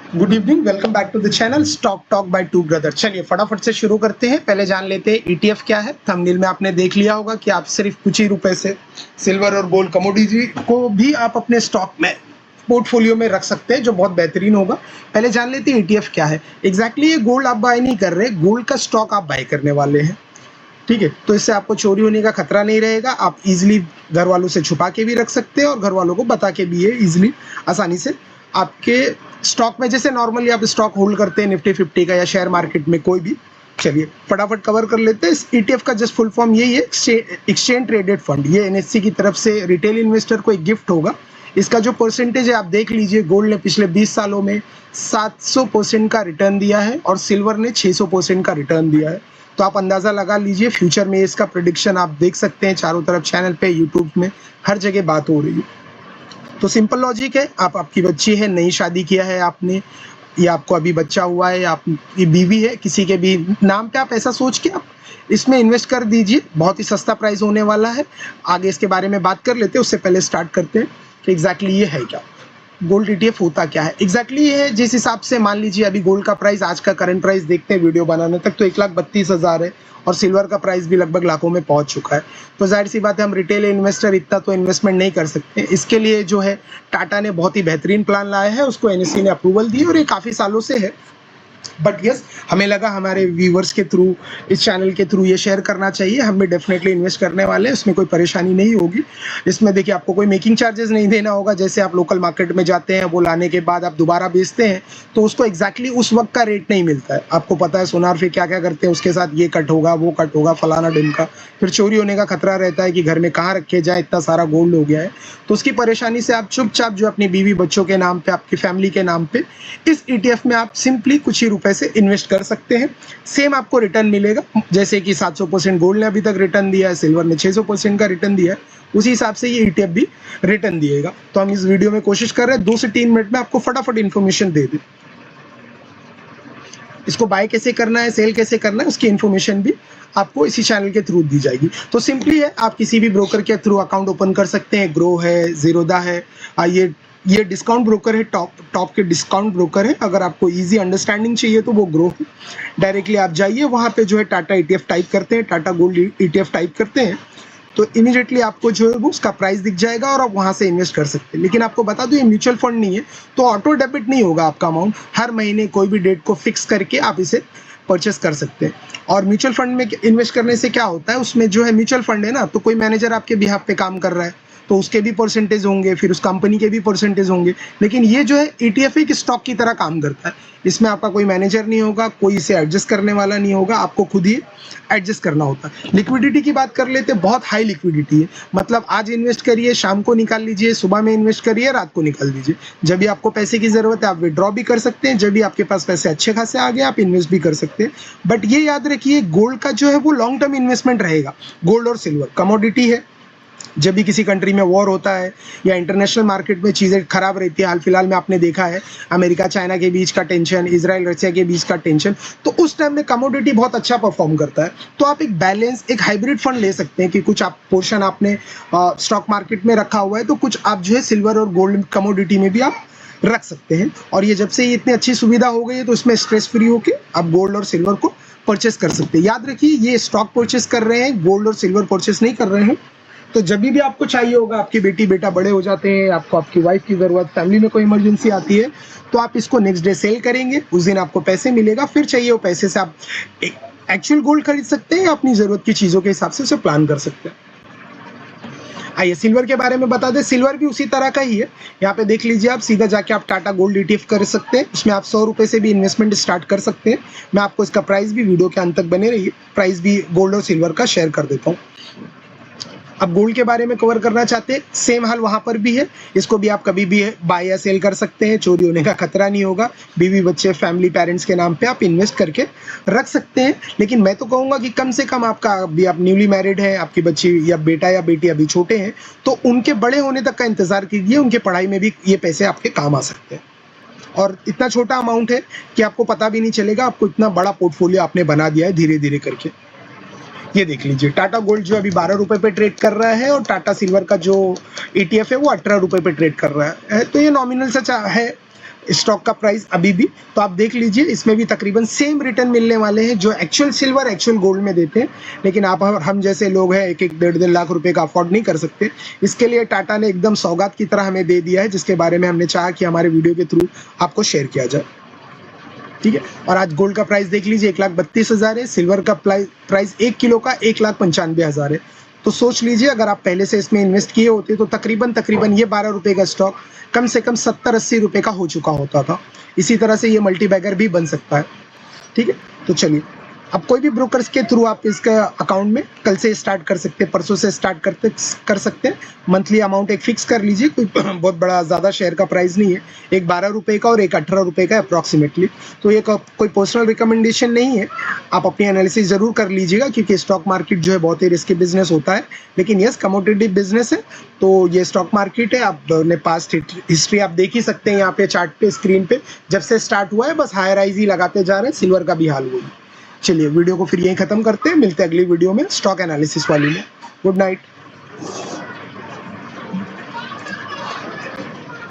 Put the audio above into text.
Good evening, welcome back to the channel stock talk by two brother. चलिए फटाफट से शुरू करते हैं। पहले जान लेते हैं ईटीएफ क्या है। थंबनेल में आपने देख लिया होगा कि आप सिर्फ कुछ ही रुपए से सिल्वर और गोल्ड कमोडिटी को भी आप अपने स्टॉक में पोर्टफोलियो में रख सकते हैं, जो बहुत बेहतरीन होगा। पहले जान लेते हैं ईटीएफ क्या है। एग्जैक्टली ये गोल्ड आप बाय नहीं कर रहे, गोल्ड का स्टॉक आप बाय करने वाले हैं। ठीक है, तो इससे आपको चोरी होने का खतरा नहीं रहेगा। आप इजीली घर वालों से छुपा के भी रख सकते हैं और घर वालों को बता के भी ये इजीली आसानी से आपके स्टॉक में, जैसे नॉर्मली आप स्टॉक होल्ड करते हैं निफ्टी 50 का या शेयर मार्केट में कोई भी। चलिए फटाफट कवर कर लेते हैं। इस ईटीएफ का जस्ट फुल फॉर्म यही है, एक्सचेंज ट्रेडेड फंड। ये एनएससी की तरफ से रिटेल इन्वेस्टर को एक गिफ्ट होगा। इसका जो परसेंटेज है आप देख लीजिए, गोल्ड ने पिछले 20 सालों में 700% का रिटर्न दिया है और सिल्वर ने 600% का रिटर्न दिया है। तो आप अंदाज़ा लगा लीजिए फ्यूचर में इसका प्रेडिक्शन आप देख सकते हैं। चारों तरफ चैनल पे, यूट्यूब में, हर जगह बात हो रही है। तो सिंपल लॉजिक है, आपकी बच्ची है, नई शादी किया है आपने, या आपको अभी बच्चा हुआ है, या आपकी बीवी है, किसी के भी नाम पे आप ऐसा सोच के आप इसमें इन्वेस्ट कर दीजिए। बहुत ही सस्ता प्राइस होने वाला है। आगे इसके बारे में बात कर लेते हैं, उससे पहले स्टार्ट करते हैं कि एग्जैक्टली ये है क्या, गोल्ड ईटीएफ होता क्या है। एग्जैक्टली ये है, जिस हिसाब से मान लीजिए अभी गोल्ड का प्राइस, आज का करंट प्राइस देखते हैं वीडियो बनाने तक, तो 1,32,000 है और सिल्वर का प्राइस भी लगभग लाखों में पहुंच चुका है। तो जाहिर सी बात है, हम रिटेल इन्वेस्टर इतना तो इन्वेस्टमेंट नहीं कर सकते। इसके लिए जो है टाटा ने बहुत ही बेहतरीन प्लान लाया है, उसको एनएससी ने अप्रूवल दी और ये काफ़ी सालों से है। बट यस, हमें लगा हमारे व्यूवर्स के थ्रू, इस चैनल के थ्रू ये शेयर करना चाहिए। हम भी डेफिनेटली इन्वेस्ट करने वाले हैं, इसमें कोई परेशानी नहीं होगी। इसमें देखिए आपको कोई मेकिंग चार्जेस नहीं देना होगा। जैसे आप लोकल मार्केट में जाते हैं, वो लाने के बाद आप दोबारा बेचते हैं तो उसको एग्जैक्टली उस वक्त का रेट नहीं मिलता है। आपको पता है सोनार फिर क्या क्या करते हैं, उसके साथ ये कट होगा, वो कट होगा, फलाना ढिमका, फिर चोरी होने का खतरा रहता है कि घर में कहाँ रखे जाए, इतना सारा गोल्ड हो गया है। तो उसकी परेशानी से आप चुपचाप जो अपनी बीवी बच्चों के नाम पे, आपकी फैमिली के नाम पे, इस ईटीएफ में आप सिंपली कुछ ही रुपए से इन्वेस्ट कर सकते हैं। सेम आपको रिटर्न मिलेगा, जैसे कि 700% गोल्ड ने अभी तक रिटर्न दिया है, सिल्वर ने 600% का रिटर्न दिया है, उसी हिसाब से ये ईटीएफ भी रिटर्न दिएगा। तो हम इस वीडियो में कोशिश कर रहे हैं 2 से 3 मिनट में आपको फटाफट इन्फॉर्मेशन दे दें। इसको बाय कैसे करना है, सेल कैसे करना है, उसकी इन्फॉर्मेशन भी आपको इसी चैनल के थ्रू दी जाएगी। तो सिंपली है, आप किसी भी ब्रोकर के थ्रू अकाउंट ओपन कर सकते हैं। ग्रो है, जीरोदा है, ये डिस्काउंट ब्रोकर है, टॉप के डिस्काउंट ब्रोकर है। अगर आपको इजी अंडरस्टैंडिंग चाहिए तो वो ग्रो है। डायरेक्टली आप जाइए, वहाँ पे जो है टाटा ईटीएफ टाइप करते हैं, टाटा गोल्ड ईटीएफ टाइप करते हैं, तो इमीडिएटली आपको जो है वो उसका प्राइस दिख जाएगा और आप वहाँ से इन्वेस्ट कर सकते हैं। लेकिन आपको बता दूं, ये म्यूचुअल फंड नहीं है, तो ऑटो डेबिट नहीं होगा आपका अमाउंट। हर महीने कोई भी डेट को फिक्स करके आप इसे परचेस कर सकते हैं। और म्यूचुअल फंड में इन्वेस्ट करने से क्या होता है, उसमें जो है म्यूचुअल फंड है ना, तो कोई मैनेजर आपके बिहाफ पे काम कर रहा है, तो उसके भी परसेंटेज होंगे, फिर उस कंपनी के भी परसेंटेज होंगे। लेकिन ये जो है ईटीएफ एक स्टॉक की तरह काम करता है। इसमें आपका कोई मैनेजर नहीं होगा, कोई इसे एडजस्ट करने वाला नहीं होगा, आपको खुद ही एडजस्ट करना होता है। लिक्विडिटी की बात कर लेते, बहुत हाई लिक्विडिटी है। मतलब आज इन्वेस्ट करिए, शाम को निकाल लीजिए, सुबह में इन्वेस्ट करिए, रात को निकाल दीजिए। जब भी आपको पैसे की जरूरत है आप विड्रॉ भी कर सकते हैं, जब भी आपके पास पैसे अच्छे खासे आ गए आप इन्वेस्ट भी कर सकते हैं। बट ये याद रखिए, गोल्ड का जो है वो लॉन्ग टर्म इन्वेस्टमेंट रहेगा। गोल्ड और सिल्वर कमोडिटी है। जब भी किसी कंट्री में वॉर होता है या इंटरनेशनल मार्केट में चीज़ें खराब रहती है, हाल फिलहाल में आपने देखा है अमेरिका चाइना के बीच का टेंशन, इजराइल रशिया के बीच का टेंशन, तो उस टाइम में कमोडिटी बहुत अच्छा परफॉर्म करता है। तो आप एक बैलेंस, एक हाइब्रिड फंड ले सकते हैं कि कुछ आप पोर्शन आपने स्टॉक मार्केट में रखा हुआ है, तो कुछ आप जो है सिल्वर और गोल्ड कमोडिटी में भी आप रख सकते हैं। और ये जब से ये इतनी अच्छी सुविधा हो गई है, तो इसमें स्ट्रेस फ्री होकर आप गोल्ड और सिल्वर को परचेस कर सकते हैं। याद रखिए, ये स्टॉक परचेस कर रहे हैं, गोल्ड और सिल्वर परचेस नहीं कर रहे हैं। तो जब भी आपको चाहिए होगा, आपकी बेटी बेटा बड़े हो जाते हैं, आपको आपकी वाइफ की ज़रूरत, फैमिली में कोई इमरजेंसी आती है, तो आप इसको नेक्स्ट डे सेल करेंगे, उस दिन आपको पैसे मिलेगा, फिर चाहिए वो पैसे से आप एक्चुअल गोल्ड खरीद सकते हैं या अपनी ज़रूरत की चीज़ों के हिसाब से उसे प्लान कर सकते हैं। आइए सिल्वर के बारे में बता दें। सिल्वर भी उसी तरह का ही है। यहाँ पे देख लीजिए, आप सीधा जाके आप टाटा गोल्ड ईटीएफ कर सकते हैं। उसमें आप 100 रुपये से भी इन्वेस्टमेंट स्टार्ट कर सकते हैं। मैं आपको इसका प्राइस भी, वीडियो के अंत तक बने रहिए, प्राइस भी गोल्ड और सिल्वर का शेयर कर देता हूँ। अब गोल्ड के बारे में कवर करना चाहते हैं, सेम हाल वहाँ पर भी है। इसको भी आप कभी भी बाय या सेल कर सकते हैं, चोरी होने का खतरा नहीं होगा। बीवी बच्चे, फैमिली, पेरेंट्स के नाम पे आप इन्वेस्ट करके रख सकते हैं। लेकिन मैं तो कहूँगा कि कम से कम आपका, अभी आप न्यूली मैरिड है, आपकी बच्ची या बेटा या बेटी अभी छोटे हैं, तो उनके बड़े होने तक का इंतज़ार कीजिए। उनके पढ़ाई में भी ये पैसे आपके काम आ सकते हैं। और इतना छोटा अमाउंट है कि आपको पता भी नहीं चलेगा, आपको इतना बड़ा पोर्टफोलियो आपने बना दिया है धीरे धीरे करके। ये देख लीजिए, टाटा गोल्ड जो अभी 12 रुपए पे ट्रेड कर रहा है और टाटा सिल्वर का जो ईटीएफ है वो 18 रुपए पे ट्रेड कर रहा है। तो ये नॉमिनल सच है, स्टॉक का प्राइस अभी भी, तो आप देख लीजिए इसमें भी तकरीबन सेम रिटर्न मिलने वाले हैं जो एक्चुअल सिल्वर एक्चुअल गोल्ड में देते हैं। लेकिन आप हम जैसे लोग हैं 1-1 लाख रुपए का अफोर्ड नहीं कर सकते, इसके लिए टाटा ने एकदम सौगात की तरह हमें दे दिया है, जिसके बारे में हमने चाहा कि हमारे वीडियो के थ्रू आपको शेयर किया जाए। ठीक है, और आज गोल्ड का प्राइस देख लीजिए 1,32,000 है, सिल्वर का प्राइस 1 किलो का 1,95,000 है। तो सोच लीजिए अगर आप पहले से इसमें इन्वेस्ट किए होते तो तकरीबन ये 12 रुपए का स्टॉक कम से कम 70-80 रुपए का हो चुका होता था। इसी तरह से ये मल्टी बैगर भी बन सकता है। ठीक है, तो चलिए अब कोई भी ब्रोकर्स के थ्रू आप इसका अकाउंट में कल से स्टार्ट कर सकते हैं, परसों से स्टार्ट कर सकते हैं। मंथली अमाउंट एक फिक्स कर लीजिए, कोई बहुत बड़ा ज़्यादा शेयर का प्राइस नहीं है, एक 12 रुपए का और एक 18 रुपए का अप्रॉक्सीमेटली। तो ये कोई पर्सनल रिकमेंडेशन नहीं है, आप अपनी एनालिसिस ज़रूर कर लीजिएगा, क्योंकि स्टॉक मार्केट जो है बहुत ही रिस्की बिजनेस होता है। लेकिन यस, कमोडिटी बिजनेस है, तो ये स्टॉक मार्केट है। आप अपने पास्ट हिस्ट्री आप देख ही सकते हैं यहाँ पे चार्ट पे, स्क्रीन पे, जब से स्टार्ट हुआ है बस हाई राइज ही लगाते जा रहे हैं। सिल्वर का भी हाल हुई। चलिए वीडियो को फिर यहीं खत्म करते हैं, मिलते हैं अगली वीडियो में स्टॉक एनालिसिस वाली में। Good night.